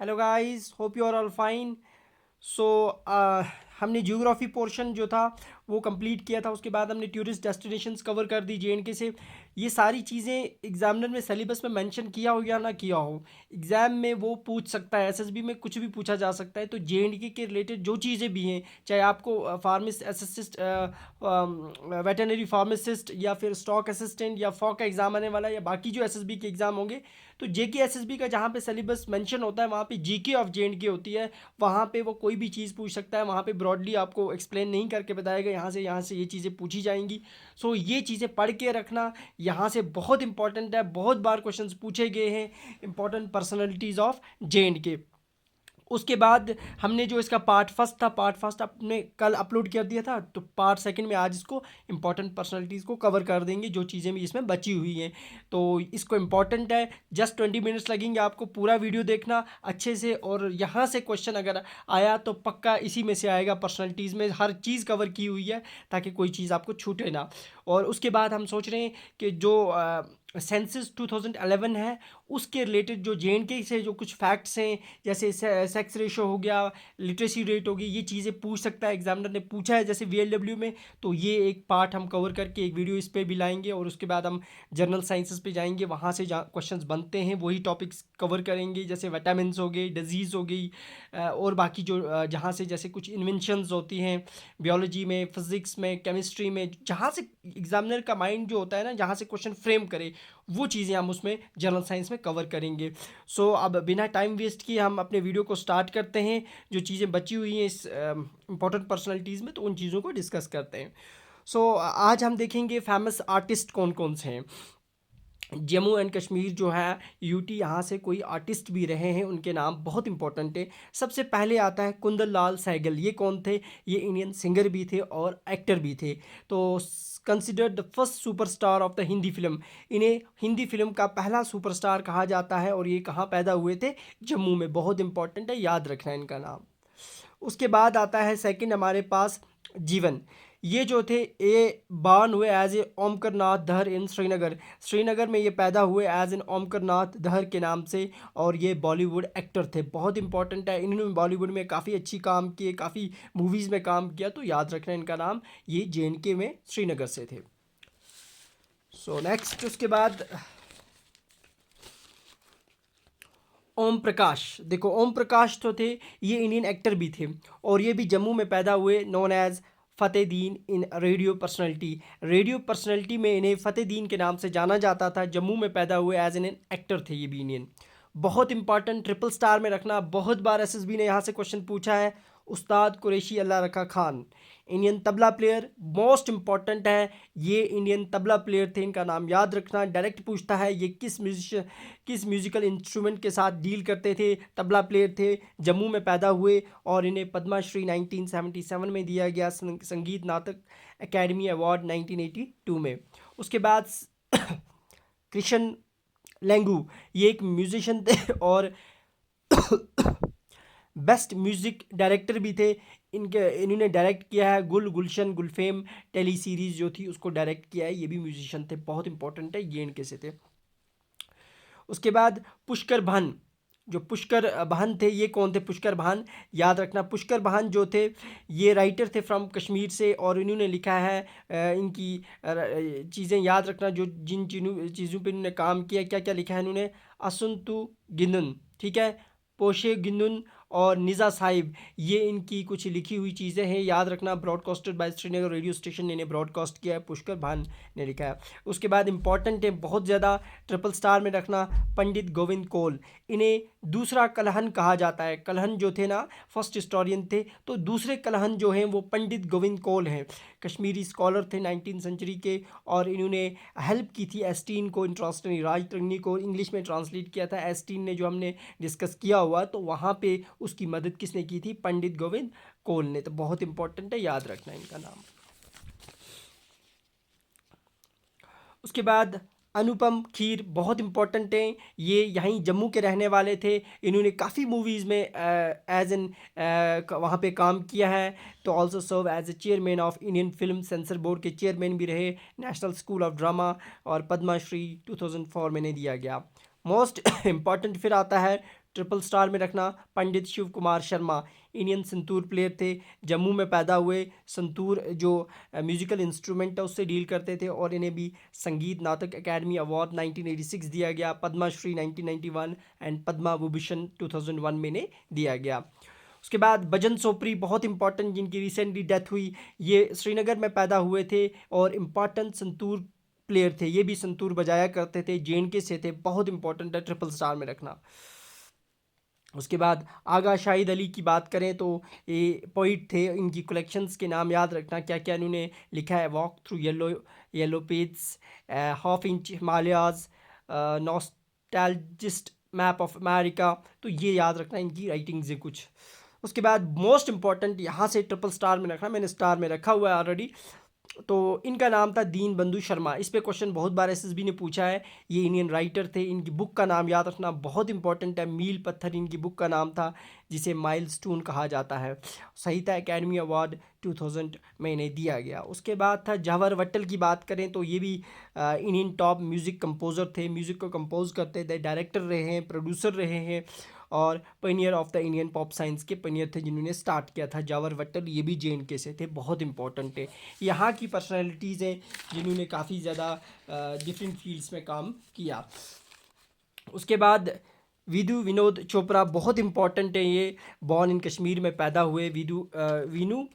Hello guys, hope you are all fine. So हमने geography portion जो था वो कंप्लीट किया था। उसके बाद हमने टूरिस्ट डेस्टिनेशंस कवर कर दी जेएंडके से। ये सारी चीज़ें एग्जामिनर में सिलेबस में मेंशन किया हो या ना किया हो, एग्ज़ाम में वो पूछ सकता है। एसएसबी में कुछ भी पूछा जा सकता है। तो जेएंडके के रिलेटेड जो चीज़ें भी हैं, चाहे आपको फार्मिस्ट असिस्ट वेटनरी फार्मासिस्ट या फिर स्टॉक असिस्टेंट या फॉक का एग्ज़ाम आने वाला है, या बाकी जो एसएसबी के एग्ज़ाम होंगे, तो जेके एसएसबी का जहाँ पे सिलेबस मेंशन होता है वहाँ पे जीके ऑफ जेएंडके होती है। वहाँ पे वो कोई भी चीज़ पूछ सकता है। वहाँ पे ब्रॉडली आपको एक्सप्लेन नहीं करके बताएगा यहाँ से ये चीज़ें पूछी जाएंगी। सो ये चीज़ें पढ़ के रखना यहाँ से बहुत इंपॉर्टेंट है। बहुत बार क्वेश्चंस पूछे गए हैं इंपॉर्टेंट पर्सनैलिटीज़ ऑफ जेएंडके। उसके बाद हमने जो इसका पार्ट फर्स्ट था, पार्ट फर्स्ट आपने कल अपलोड कर दिया था, तो पार्ट सेकंड में आज इसको इंपॉर्टेंट पर्सनालिटीज़ को कवर कर देंगे, जो चीज़ें भी इसमें बची हुई हैं। तो इसको इम्पॉर्टेंट है, जस्ट 20 मिनट्स लगेंगे आपको पूरा वीडियो देखना अच्छे से। और यहाँ से क्वेश्चन अगर आया तो पक्का इसी में से आएगा। पर्सनैलिटीज़ में हर चीज़ कवर की हुई है ताकि कोई चीज़ आपको छूटे ना। और उसके बाद हम सोच रहे हैं कि जो सेंसस 2011 है उसके रिलेटेड जो जेएंडके से जो कुछ फैक्ट्स हैं, जैसे सेक्स रेशो हो गया, लिटरेसी रेट होगी, ये चीज़ें पूछ सकता है। एग्जामिनर ने पूछा है जैसे वीएलडब्ल्यू में, तो ये एक पार्ट हम कवर करके एक वीडियो इस पर भी लाएंगे। और उसके बाद हम जनरल साइंसेस पे जाएंगे, वहाँ से जहाँ क्वेश्चंस बनते हैं वही टॉपिक्स कवर करेंगे, जैसे विटामिन्स हो गई, डिजीज़ हो गई, और बाकी जो जहाँ से जैसे कुछ इन्वेंशंस होती हैं बियोलॉजी में, फिजिक्स में, केमिस्ट्री में, जहाँ से एग्जामिनर का माइंड जो होता है ना, जहाँ से क्वेश्चन फ्रेम करे, वो चीज़ें हम उसमें जनरल साइंस में कवर करेंगे। सो अब बिना टाइम वेस्ट किए हम अपने वीडियो को स्टार्ट करते हैं। जो चीज़ें बची हुई हैं इस इंपॉर्टेंट पर्सनैलिटीज़ में, तो उन चीज़ों को डिस्कस करते हैं। सो आज हम देखेंगे फेमस आर्टिस्ट कौन कौन से हैं। जम्मू एंड कश्मीर जो है यूटी, यहाँ से कोई आर्टिस्ट भी रहे हैं, उनके नाम बहुत इंपॉर्टेंट है। सबसे पहले आता है कुंदन लाल सहगल। ये कौन थे? ये इंडियन सिंगर भी थे और एक्टर भी थे। तो considered the first superstar of the Hindi film. इन्हें हिंदी फिल्म का पहला सुपरस्टार कहा जाता है। और ये कहाँ पैदा हुए थे? जम्मू में। बहुत इंपॉर्टेंट है, याद रखना इनका नाम। उसके बाद आता है सेकंड हमारे पास जीवन। ये जो थे ये बान हुए एज ए ओमकर नाथ धहर इन श्रीनगर। श्रीनगर में ये पैदा हुए एज एन ओमकर नाथ धहर के नाम से। और ये बॉलीवुड एक्टर थे। बहुत इंपॉर्टेंट है, इन्होंने बॉलीवुड में काफ़ी अच्छी काम किए, काफ़ी मूवीज़ में काम किया, तो याद रखना इनका नाम। ये जेएनके में श्रीनगर से थे। सो नेक्स्ट उसके बाद ओम प्रकाश। देखो ओम प्रकाश तो थे, ये इंडियन एक्टर भी थे और ये भी जम्मू में पैदा हुए, known as Fatehdeen in radio personality. Radio personality में इन्हें फ़तेहदीन के नाम से जाना जाता था। जम्मू में पैदा हुए, एज एन एक्टर थे ये भी इंडियन। बहुत इंपॉर्टेंट, ट्रिपल स्टार में रखना। बहुत बार एसएसबी ने यहाँ से क्वेश्चन पूछा है। उस्ताद कुरैशी अल्लाह रखा Khan, Indian tabla player, most important है। ये इंडियन तबला प्लेयर थे, इनका नाम याद रखना। डायरेक्ट पूछता है ये किस म्यूजिकल इंस्ट्रूमेंट के साथ डील करते थे। तबला प्लेयर थे, जम्मू में पैदा हुए और इन्हें पद्माश्री 1977 में दिया गया, संगीत नाटक एकेडमी अवार्ड 1982 में। उसके बाद कृष्ण लेंगू, ये एक म्यूजिशियन थे और बेस्ट म्यूज़िक डायरेक्टर भी थे। इन्होंने डायरेक्ट किया है गुल गुलशन गुलफेम टेली सीरीज़ जो थी, उसको डायरेक्ट किया है। ये भी म्यूजिशियन थे, बहुत इंपॉर्टेंट है, ये इनके से थे। उसके बाद पुष्कर भान। जो पुष्कर भान थे, ये कौन थे? पुष्कर भान याद रखना। पुष्कर भान जो थे ये राइटर थे फ्रॉम कश्मीर से, और इन्होंने लिखा है इनकी चीज़ें याद रखना, जो जिन चीज़ों पे इन्होंने काम किया, क्या क्या लिखा है इन्होंने। असुंतु गिंदुन, ठीक है, पोशे गिंदुन और निज़ा साहिब, ये इनकी कुछ लिखी हुई चीज़ें हैं, याद रखना। Broadcasted by Srinagar radio station ने इन्हें ब्रॉडकास्ट किया है, पुष्कर भान ने लिखा है। उसके बाद इंपॉर्टेंट है बहुत ज़्यादा, ट्रिपल स्टार में रखना, पंडित गोविंद कौल। इन्हें दूसरा कलहन कहा जाता है। कलहन जो थे ना, फर्स्ट हिस्टोरियन थे, तो दूसरे कलहन जो हैं वो पंडित गोविंद कौल हैं। कश्मीरी स्कॉलर थे 19 सेंचुरी के, और इन्होंने हेल्प की थी एस्टीन को, इंट्रास्टनी राजतरंगी को इंग्लिश में ट्रांसलेट किया था। एस्टीन ने जो हमने डिस्कस किया हुआ, तो वहाँ पे उसकी मदद किसने की थी? पंडित गोविंद कौल ने। तो बहुत इंपॉर्टेंट है, याद रखना इनका नाम। उसके बाद अनुपम खेर, बहुत इंपॉर्टेंट हैं। ये यहीं जम्मू के रहने वाले थे। इन्होंने काफ़ी मूवीज़ में एज एन वहाँ पे काम किया है। तो also serve as a chairman of Indian film censor board के चेयरमैन भी रहे। नेशनल स्कूल ऑफ ड्रामा और पद्मा श्री 2004 में इन्हें दिया गया। मोस्ट इम्पॉर्टेंट फिर आता है ट्रिपल स्टार में रखना। पंडित शिव कुमार शर्मा इंडियन संतूर प्लेयर थे, जम्मू में पैदा हुए। संतूर जो म्यूजिकल इंस्ट्रूमेंट है उससे डील करते थे और इन्हें भी संगीत नाटक एकेडमी अवार्ड 1986 दिया गया, पद्मा श्री 1991 एंड पद्मा विभूषण 2001 में इन्हें दिया गया। उसके बाद भजन सोपरी बहुत इंपॉर्टेंट, जिनकी रिसेंटली डेथ हुई, ये श्रीनगर में पैदा हुए थे और इम्पॉर्टेंट संतूर प्लेयर थे, ये भी संतूर बजाया करते थे, जेएनके से थे, बहुत इंपॉर्टेंट है ट्रिपल स्टार में रखना। उसके बाद आगा शाहिद अली की बात करें तो ये पोइट थे, इनकी कलेक्शंस के नाम याद रखना, क्या क्या इन्होंने लिखा है। Walk through yellow page, half inch Himalayas, nostalgist, map of America, तो ये याद रखना इनकी राइटिंग्स है कुछ। उसके बाद मोस्ट इंपॉर्टेंट यहाँ से ट्रिपल स्टार में रखना, मैंने स्टार में रखा हुआ है ऑलरेडी, तो इनका नाम था दीन बंधु शर्मा। इस पे क्वेश्चन बहुत बार एसएसबी ने पूछा है। ये इंडियन राइटर थे, इनकी बुक का नाम याद रखना बहुत इंपॉर्टेंट है। मील पत्थर इनकी बुक का नाम था, जिसे माइलस्टोन कहा जाता है। साहित्य अकेडमी अवार्ड 2000 में इन्हें दिया गया। उसके बाद था जवाहर वट्टल की बात करें तो ये भी इंडियन टॉप म्यूज़िक कंपोज़र थे, म्यूज़िक को कंपोज करते थे, डायरेक्टर रहे हैं, प्रोड्यूसर रहे हैं और pioneer of the Indian pop science के पनीयर थे, जिन्होंने स्टार्ट किया था। जवाहर वट्टल ये भी जेएनके से थे, बहुत इंपॉर्टेंट है। यहाँ की पर्सनैलिटीज़ हैं जिन्होंने काफ़ी ज़्यादा डिफरेंट फील्ड्स में काम किया। उसके बाद विदु विनोद चोपड़ा बहुत इंपॉर्टेंट है, ये बॉर्न इन कश्मीर में पैदा हुए विनु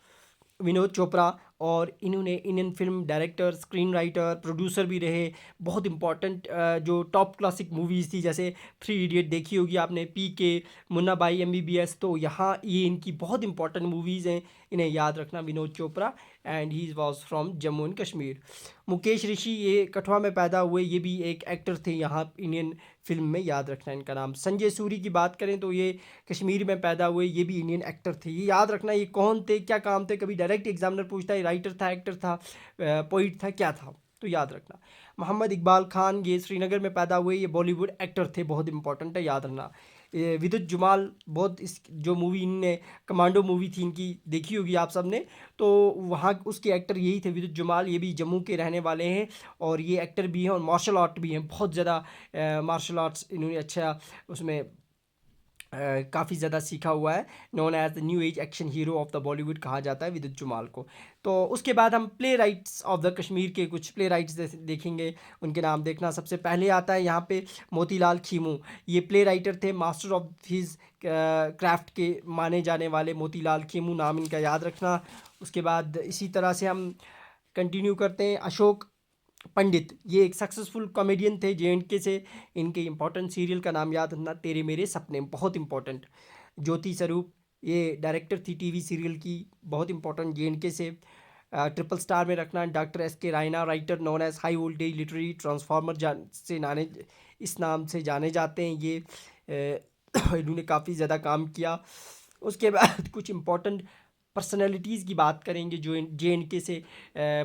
विनोद चोपड़ा, और इन्होंने Indian film director, screen writer, producer भी रहे। बहुत इंपॉर्टेंट जो टॉप क्लासिक मूवीज़ थी, जैसे 3 इडियट देखी होगी आपने, पीके, मुन्ना भाई एमबीबीएस, तो यहाँ ये इनकी बहुत इंपॉर्टेंट मूवीज़ हैं, इन्हें याद रखना, Vinod Chopra, and he was from Jammu and Kashmir. Mukesh Rishi ये कठुआ में पैदा हुए, ये भी एक एक्टर थे यहाँ इंडियन फिल्म में, याद रखना इनका नाम। संजय सूरी की बात करें तो ये कश्मीर में पैदा हुए, ये भी इंडियन एक्टर थे, ये याद रखना। ये कौन थे, क्या काम थे, कभी डायरेक्ट एग्जामिनर पूछता है, राइटर था, एक्टर था, पोइट था, क्या था, तो याद रखना। मोहम्मद इकबाल खान ये श्रीनगर में पैदा हुए, ये बॉलीवुड एक्टर थे, बहुत इंपॉर्टेंट है, याद रखना। विद्युत जुमाल, बहुत इस जो मूवी इनने, कमांडो मूवी थी इनकी, देखी होगी आप सब ने, तो वहाँ उसके एक्टर यही थे, विद्युत जुमाल, ये भी जम्मू के रहने वाले हैं और ये एक्टर भी हैं और मार्शल आर्ट भी हैं, बहुत ज़्यादा मार्शल आर्ट्स इन्होंने अच्छा उसमें काफ़ी ज़्यादा सीखा हुआ है। Known as the new age action hero of the Bollywood कहा जाता है विद्युत जुमाल को। तो उसके बाद हम play rights of the Kashmir के कुछ प्ले राइट्स देखेंगे, उनके नाम देखना। सबसे पहले आता है यहाँ पे मोतीलाल खीमू, ये प्ले राइटर थे, मास्टर ऑफ हिज क्राफ्ट के माने जाने वाले मोतीलाल खीमू, नाम इनका याद रखना। उसके बाद इसी तरह से हम कंटिन्यू करते हैं। अशोक पंडित ये एक सक्सेसफुल कॉमेडियन थे जेएंडके से, इनके इंपॉर्टेंट सीरियल का नाम याद रखना, तेरे मेरे सपने, बहुत इंपॉर्टेंट। ज्योति स्वरूप ये डायरेक्टर थी टीवी सीरियल की, बहुत इंपॉर्टेंट, जेएंडके से। ट्रिपल स्टार में रखना doctor S K. Raina, writer known as high voltage literary transformer से नाने इस नाम से जाने जाते हैं ये। इन्होंने काफ़ी ज़्यादा काम किया। उसके बाद कुछ इंपॉर्टेंट पर्सनैलिटीज़ की बात करेंगे जो जेएंडके से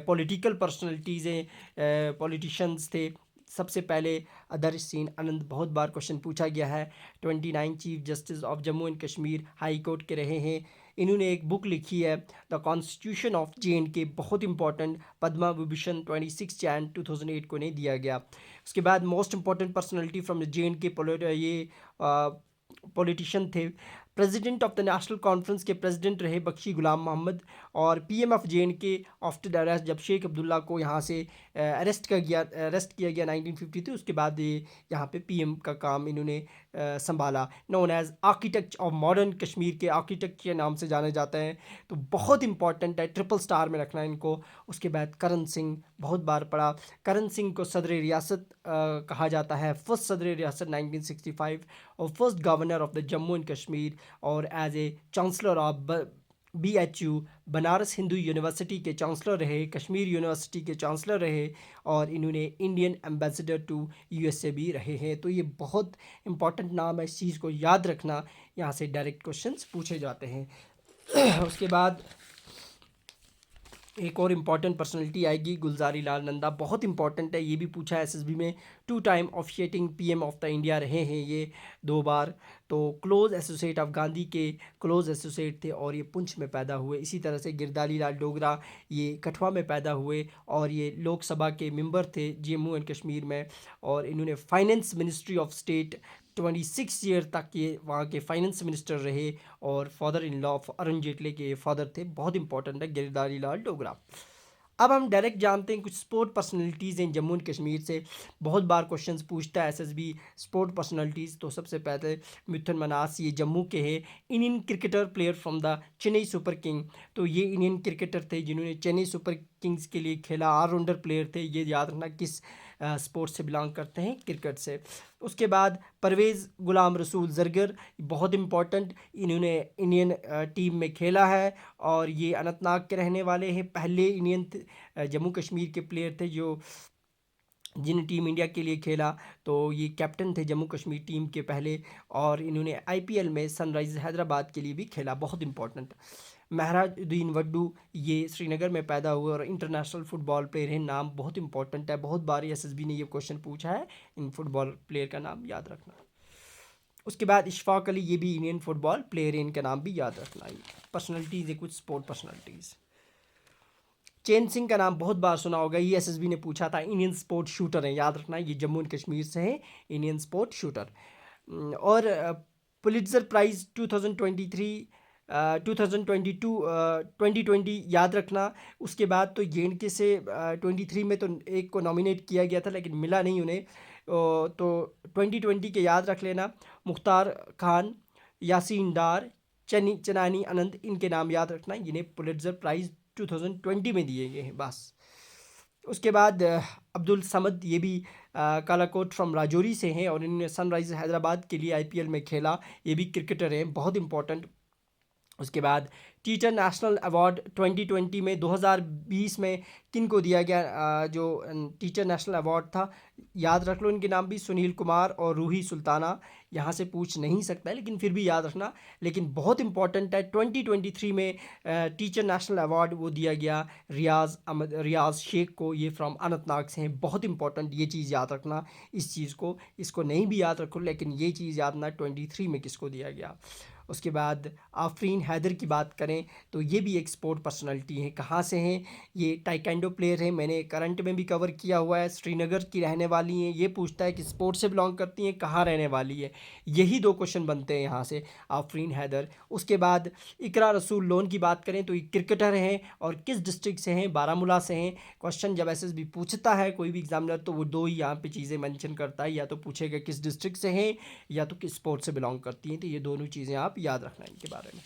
पॉलिटिकल पर्सनैलिटीज़ हैं, पॉलिटिशियंस थे। सबसे पहले आदर्श सिंह आनंद, बहुत बार क्वेश्चन पूछा गया है, 29 chief justice of Jammu and Kashmir high court के रहे हैं। इन्होंने एक बुक लिखी है द कॉन्स्टिट्यूशन ऑफ जेएंडके, बहुत इंपॉर्टेंट, पद्मा विभूषण 26 जैन 2008 को इन्हें दिया गया। उसके बाद most important personality from the J&K ये पॉलिटिशियन थे। President of the national conference के प्रेसिडेंट रहे बख्शी गुलाम मोहम्मद, और PM of J&K after the arrest, जब शेख अब्दुल्ला को यहाँ से अरेस्ट किया गया 1953, उसके बाद ये यहाँ पे पीएम का काम इन्होंने संभाला। Known as architect of modern Kashmir के आर्किटेक्ट के नाम से जाने जाते हैं, तो बहुत इंपॉर्टेंट है, ट्रिपल स्टार में रखना इनको। उसके बाद करण सिंह, बहुत बार पढ़ा, करण सिंह को सदर रियासत कहा जाता है, फर्स्ट सदर रियासत 1965 और first governor of the Jammu and Kashmir, और as a chancellor of BHU Banaras Hindu university के चांसलर रहे, कश्मीर यूनिवर्सिटी के चांसलर रहे, और इन्होंने इंडियन एम्बेसडर टू USA भी रहे हैं। तो ये बहुत इंपॉर्टेंट नाम है, इस चीज़ को याद रखना, यहाँ से डायरेक्ट क्वेश्चंस पूछे जाते हैं। उसके बाद एक और इम्पॉर्टेंट पर्सनैलिटी आएगी, गुलजारी लाल नंदा, बहुत इंपॉर्टेंट है, ये भी पूछा है एसएसबी में। 2 time officiating PM of the India रहे हैं ये 2 बार, तो क्लोज एसोसिएट ऑफ गांधी के क्लोज एसोसिएट थे और ये पुंछ में पैदा हुए। इसी तरह से गिरदारी लाल डोगरा ये कठुआ में पैदा हुए और ये लोकसभा के मेंबर थे जम्मू एंड कश्मीर में, और इन्होंने finance ministry of state 26 year तक ये वहाँ के फाइनेंस मिनिस्टर रहे और father in law of Arun Jaitley के फादर थे। बहुत इंपॉर्टेंट है गिरधारी लाल डोगरा। अब हम डायरेक्ट जानते हैं कुछ स्पोर्ट पर्सनैलिटीज़ हैं जम्मू एंड कश्मीर से। बहुत बार क्वेश्चंस पूछता है एसएसबी स्पोर्ट पर्सनैलिटीज़। तो सबसे पहले मिथुन मनास, ये जम्मू के हैं, Indian cricketer player from the Chennai super king. तो ये इंडियन क्रिकेटर थे जिन्होंने चेन्नई सुपर किंग्स के लिए खेला, ऑलराउंडर प्लेयर थे। ये याद रखना किस स्पोर्ट से बिलोंग करते हैं, क्रिकेट से। उसके बाद परवेज़ गुलाम रसूल जरगर, बहुत इंपॉर्टेंट, इन्होंने इंडियन टीम में खेला है और ये अनंतनाग के रहने वाले हैं। पहले इंडियन जम्मू कश्मीर के प्लेयर थे जो जिन टीम इंडिया के लिए खेला। तो ये कैप्टन थे जम्मू कश्मीर टीम के पहले, और इन्होंने आईपीएल में सनराइज हैदराबाद के लिए भी खेला। बहुत इंपॉर्टेंट। महराजुद्दीन वड्डू, ये श्रीनगर में पैदा हुए और इंटरनेशनल फुटबॉल प्लेयर हैं। नाम बहुत इंपॉर्टेंट है, बहुत बार एसएसबी ने ये क्वेश्चन पूछा है, इन फुटबॉल प्लेयर का नाम याद रखना। उसके बाद इशफाक अली, ये भी इंडियन फुटबॉल प्लेयर है, इनका नाम भी याद रखना। ये पर्सनैलिटीज़ है कुछ स्पोर्ट पर्सनैलिटीज़। चैन सिंह का नाम बहुत बार सुना होगा, ये एसएसबी ने पूछा था। इंडियन स्पोर्ट शूटर है, याद रखना, ये जम्मू एंड कश्मीर से है, इंडियन स्पोर्ट शूटर। और पुलित्ज़र प्राइज़ 2023 2022 2020 याद रखना। उसके बाद तो जेएनके से 23 में तो एक को नॉमिनेट किया गया था लेकिन मिला नहीं उन्हें। तो 2020 के याद रख लेना। मुख्तार खान, यासीन डार, चनानी आनंद, इनके नाम याद रखना, जिन्हें पुलित्ज़र प्राइज़ 2020 में दिए गए हैं बस। उसके बाद अब्दुल समद, ये भी कालाकोट फ्रॉम राजौरी से हैं और इन्होंने सनराइज हैदराबाद के लिए आईपीएल में खेला। ये भी क्रिकेटर हैं, बहुत इंपॉर्टेंट। उसके बाद टीचर नेशनल अवार्ड 2020 में 2020 में किन को दिया गया, जो टीचर नेशनल अवार्ड था, याद रख लो इनके नाम भी, सुनील कुमार और रूही सुल्ताना। यहाँ से पूछ नहीं सकता है लेकिन फिर भी याद रखना, लेकिन बहुत इंपॉर्टेंट है। 2023 में टीचर नेशनल अवार्ड वो दिया गया रियाज शेख को, ये फ्रॉम अनंतनाग से हैं। बहुत इंपॉर्टेंट, ये चीज़ याद रखना। इस चीज़ को, इसको नहीं भी याद रखो लेकिन ये चीज़ याद रखना 23 में किसको दिया गया। उसके बाद आफरीन हैदर की बात करें तो ये भी एक स्पोर्ट पर्सनालिटी है। कहाँ से हैं, ये टाइकेंडो प्लेयर हैं, मैंने करंट में भी कवर किया हुआ है। श्रीनगर की रहने वाली हैं। ये पूछता है कि स्पोर्ट से बिलोंग करती हैं, कहाँ रहने वाली है। यही दो क्वेश्चन बनते हैं यहाँ से, आफरीन हैदर। उसके बाद इकरा रसूल लोन की बात करें तो ये क्रिकेटर हैं और किस डिस्ट्रिक्ट से हैं, बारामूला से हैं। क्वेश्चन जब एसएसबी पूछता है कोई भी एग्जामिनर तो वो दो ही यहाँ पे चीज़ें मेंशन करता है, या तो पूछेगा किस डिस्ट्रिक्ट से हैं या तो किस स्पोर्ट से बिलोंग करती हैं। तो ये दोनों चीज़ें आप याद रखना इनके बारे में।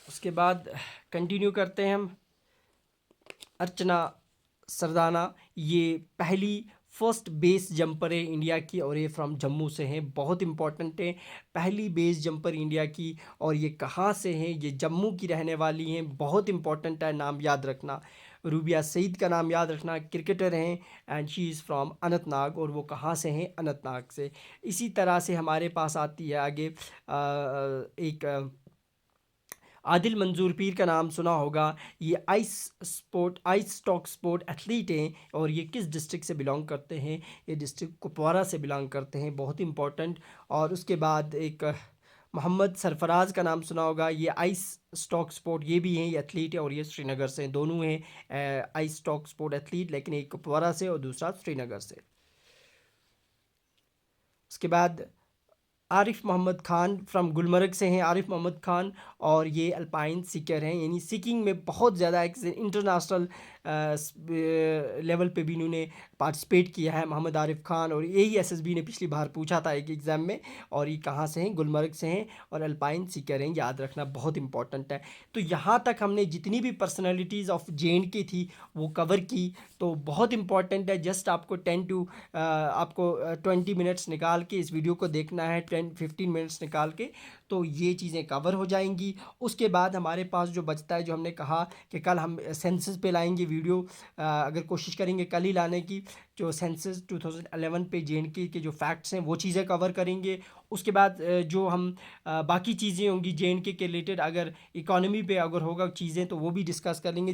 उसके बाद कंटिन्यू करते हैं हम। अर्चना सरदाना, ये पहली फर्स्ट बेस जंपर है इंडिया की और ये फ्रॉम जम्मू से हैं। बहुत इंपॉर्टेंट है, पहली बेस जंपर इंडिया की, और ये कहाँ से हैं, ये जम्मू की रहने वाली हैं। बहुत इंपॉर्टेंट है, नाम याद रखना। रूबिया सईद का नाम याद रखना, क्रिकेटर हैं and she is from Anantnag, और वो कहाँ से हैं, अनंतनाग से। इसी तरह से हमारे पास आती है आगे एक आदिल मंजूर पीर का नाम सुना होगा। ये आइस स्टॉक स्पोर्ट एथलीट हैं और ये किस डिस्ट्रिक्ट से बिलोंग करते हैं, ये डिस्ट्रिक्ट कुपवारा से बिलोंग करते हैं। बहुत इंपॉर्टेंट। और उसके बाद एक मोहम्मद सरफराज का नाम सुना होगा, ये आइस स्टॉक स्पोर्ट, ये भी हैं, ये एथलीट है और ये श्रीनगर से, दोनों हैं आइस स्टॉक स्पोर्ट एथलीट, लेकिन एक कुपवारा से और दूसरा श्रीनगर से। उसके बाद आरिफ मोहम्मद खान फ्रॉम गुलमर्ग से हैं, आरिफ मोहम्मद खान, और ये अल्पाइन सीकर हैं, यानी सीकिंग में बहुत ज़्यादा इंटरनेशनल लेवल पे भी इन्होंने पार्टिसिपेट किया है, मोहम्मद आरिफ खान। और यही एसएसबी ने पिछली बार पूछा था एक एग्ज़ाम में। और ये कहाँ से हैं, गुलमर्ग से हैं और अल्पाइन सीकर हैं, याद रखना, बहुत इंपॉर्टेंट है। तो यहाँ तक हमने जितनी भी पर्सनैलिटीज़ ऑफ JNK थी वो कवर की। तो बहुत इंपॉर्टेंट है, जस्ट आपको 20 मिनट्स निकाल के इस वीडियो को देखना है, 10-15 मिनट्स निकाल के, तो ये चीज़ें कवर हो जाएंगी। उसके बाद हमारे पास जो बचता है, जो हमने कहा कि कल हम सेंसस पे लाएंगे वीडियो, अगर कोशिश करेंगे कल ही लाने की, जो सेंसस 2011 पे JNK के जो फैक्ट्स हैं वो चीज़ें कवर करेंगे। उसके बाद जो हम बाकी चीज़ें होंगी JNK के रिलेटेड, अगर इकोनॉमी पे अगर होगा चीज़ें तो वो भी डिस्कस कर लेंगे।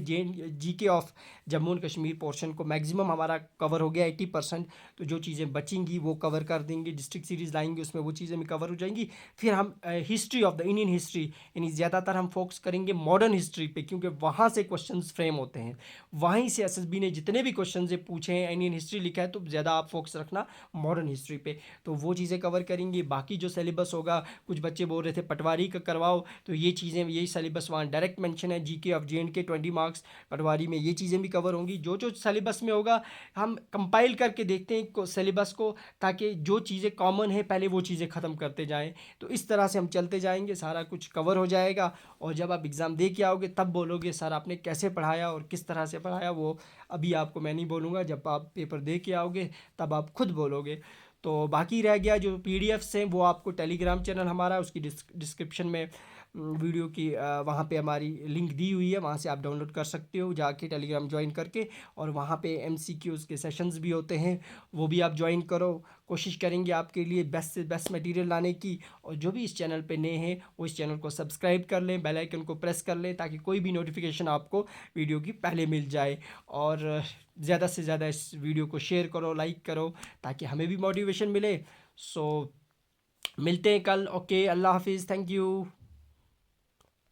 GK of Jammu and Kashmir portion को मैक्सिमम हमारा कवर हो गया 80%, तो जो चीज़ें बचेंगी वो कवर कर देंगे। डिस्ट्रिक्ट सीरीज़ लाएंगे, उसमें वो चीज़ें भी कवर हो जाएंगी। फिर हम history of the Indian history, यानी ज़्यादातर हम फोकस करेंगे मॉडर्न हिस्ट्री पे, क्योंकि वहाँ से क्वेश्चंस फ्रेम होते हैं। वहीं से एसएसबी ने जितने भी क्वेश्चन पूछे हैं इंडियन हिस्ट्री हिस्ट्री लिखा है तो ज़्यादा आप फोकस रखना मॉडर्न हिस्ट्री पे, तो वो चीज़ें कवर करेंगे। बाकी जो सिलेबस होगा, कुछ बच्चे बोल रहे थे पटवारी का करवाओ, तो ये चीज़ें, यही सिलेबस वहाँ डायरेक्ट मेंशन है, जीके ऑफ जेएंडके 20 मार्क्स, पटवारी में ये चीज़ें भी कवर होंगी। जो जो सिलेबस में होगा हम कंपाइल करके देखते हैं सिलेबस को, ताकि जो चीज़ें कॉमन है पहले वो चीज़ें ख़त्म करते जाएँ। तो इस तरह से हम चलते जाएंगे, सारा कुछ कवर हो जाएगा। और जब आप एग्ज़ाम दे के आओगे तब बोलोगे सर आपने कैसे पढ़ाया और किस तरह से पढ़ाया, वो अभी आपको मैं नहीं बोलूँगा, जब आप पेपर दे के आओगे तब आप खुद बोलोगे। तो बाकी रह गया जो पीडीएफ्स हैं, वो आपको टेलीग्राम चैनल हमारा, उसकी डिस्क्रिप्शन में वीडियो की वहाँ पे हमारी लिंक दी हुई है, वहाँ से आप डाउनलोड कर सकते हो जाके टेलीग्राम ज्वाइन करके। और वहाँ पे एमसीक्यूज़ के सेशंस भी होते हैं, वो भी आप ज्वाइन करो। कोशिश करेंगे आपके लिए बेस्ट से बेस्ट मटेरियल लाने की। और जो भी इस चैनल पे नए हैं वो इस चैनल को सब्सक्राइब कर लें, बेल आइकन को प्रेस कर लें, ताकि कोई भी नोटिफिकेशन आपको वीडियो की पहले मिल जाए। और ज़्यादा से ज़्यादा इस वीडियो को शेयर करो, लाइक करो, ताकि हमें भी मोटिवेशन मिले। सो मिलते हैं कल। ओके, अल्लाह हाफिज़, थैंक यू।